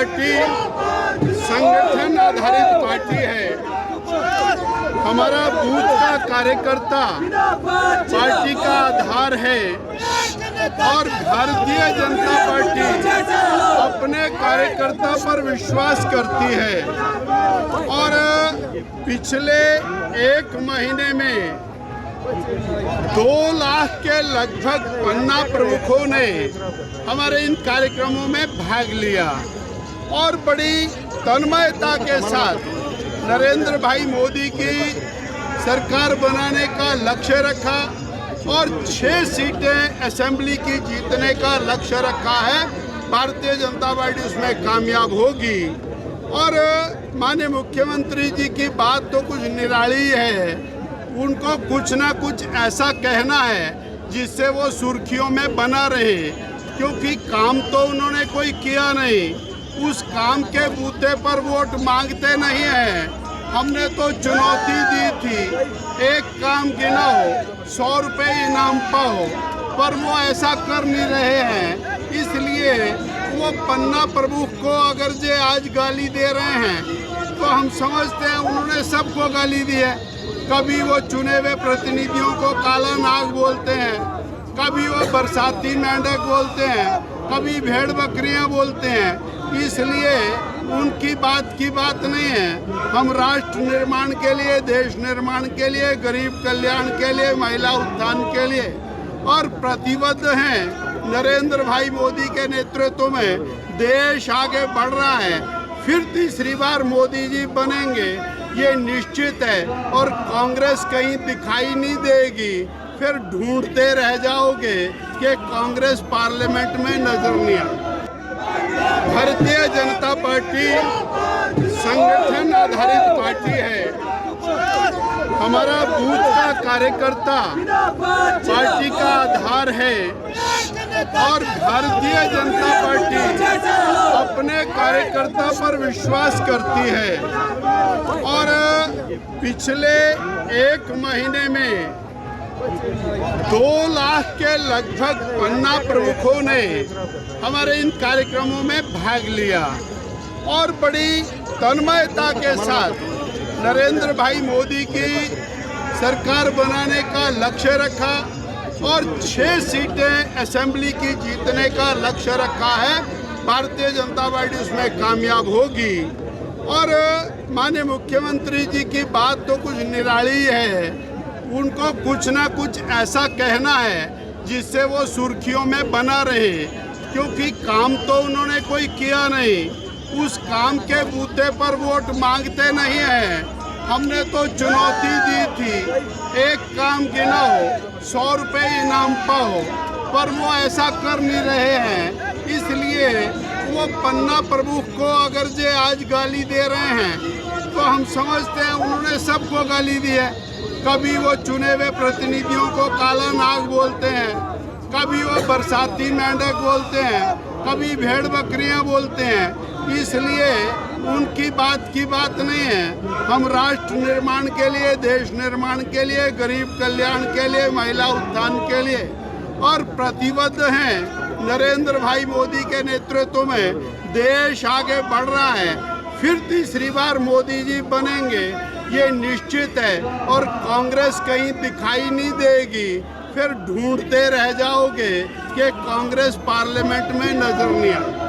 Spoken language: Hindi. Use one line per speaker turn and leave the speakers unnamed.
पार्टी संगठन आधारित पार्टी है। हमारा बूथ का कार्यकर्ता पार्टी का आधार है और भारतीय जनता पार्टी अपने कार्यकर्ता पर विश्वास करती है। और पिछले एक महीने में 2 लाख के लगभग पन्ना प्रमुखों ने हमारे इन कार्यक्रमों में भाग लिया और बड़ी तन्मयता के साथ नरेंद्र भाई मोदी की सरकार बनाने का लक्ष्य रखा और 6 सीटें असेंबली की जीतने का लक्ष्य रखा है। भारतीय जनता पार्टी उसमें कामयाब होगी। और माननीय मुख्यमंत्री जी की बात तो कुछ निराली है। उनको कुछ ना कुछ ऐसा कहना है जिससे वो सुर्खियों में बना रहे, क्योंकि काम तो उन्होंने कोई किया नहीं। उस काम के बूते पर वोट मांगते नहीं हैं। हमने तो चुनौती दी थी, एक काम गिनाओ 100 रुपये इनाम पाओ, पर वो ऐसा कर नहीं रहे हैं। इसलिए वो पन्ना प्रमुख को अगर जे आज गाली दे रहे हैं तो हम समझते हैं उन्होंने सबको गाली दी है। कभी वो चुने हुए प्रतिनिधियों को काला नाग बोलते हैं, कभी वो बरसाती मेंढक बोलते हैं, कभी भेड़ बकरियां बोलते हैं। इसलिए उनकी बात की बात नहीं है। हम राष्ट्र निर्माण के लिए, देश निर्माण के लिए, गरीब कल्याण के लिए, महिला उत्थान के लिए और प्रतिबद्ध हैं। नरेंद्र भाई मोदी के नेतृत्व में देश आगे बढ़ रहा है। फिर तीसरी बार मोदी जी बनेंगे, ये निश्चित है। और कांग्रेस कहीं दिखाई नहीं देगी। फिर ढूंढते रह जाओगे कि कांग्रेस पार्लियामेंट में नजर नहीं आई। भारतीय जनता पार्टी संगठन आधारित पार्टी है। हमारा बूथ का कार्यकर्ता पार्टी का आधार है और भारतीय जनता पार्टी अपने कार्यकर्ता पर विश्वास करती है। और पिछले एक महीने में 2 लाख के लगभग पन्ना प्रमुखों ने हमारे इन कार्यक्रमों में भाग लिया और बड़ी तन्मयता के साथ नरेंद्र भाई मोदी की सरकार बनाने का लक्ष्य रखा और 6 सीटें असेंबली की जीतने का लक्ष्य रखा है। भारतीय जनता पार्टी उसमें कामयाब होगी। और माननीय मुख्यमंत्री जी की बात तो कुछ निराली है। उनको कुछ ना कुछ ऐसा कहना है जिससे वो सुर्खियों में बना रहे, क्योंकि काम तो उन्होंने कोई किया नहीं। उस काम के बूते पर वोट मांगते नहीं हैं। हमने तो चुनौती दी थी, एक काम गिनाओ 100 रुपये इनाम पाओ, पर वो ऐसा कर नहीं रहे हैं। इसलिए वो पन्ना प्रमुख को अगर जे आज गाली दे रहे हैं तो हम समझते हैं उन्होंने सबको गाली दी है। कभी वो चुने हुए प्रतिनिधियों को काला नाग बोलते हैं, कभी वो बरसाती मेंढक बोलते हैं, कभी भेड़ बकरियां बोलते हैं। इसलिए उनकी बात की बात नहीं है। हम राष्ट्र निर्माण के लिए, देश निर्माण के लिए, गरीब कल्याण के लिए, महिला उत्थान के लिए और प्रतिबद्ध हैं। नरेंद्र भाई मोदी के नेतृत्व में देश आगे बढ़ रहा है। फिर तीसरी बार मोदी जी बनेंगे, ये निश्चित है। और कांग्रेस कहीं दिखाई नहीं देगी। फिर ढूंढते रह जाओगे कि कांग्रेस पार्लियामेंट में नजर नहीं आई।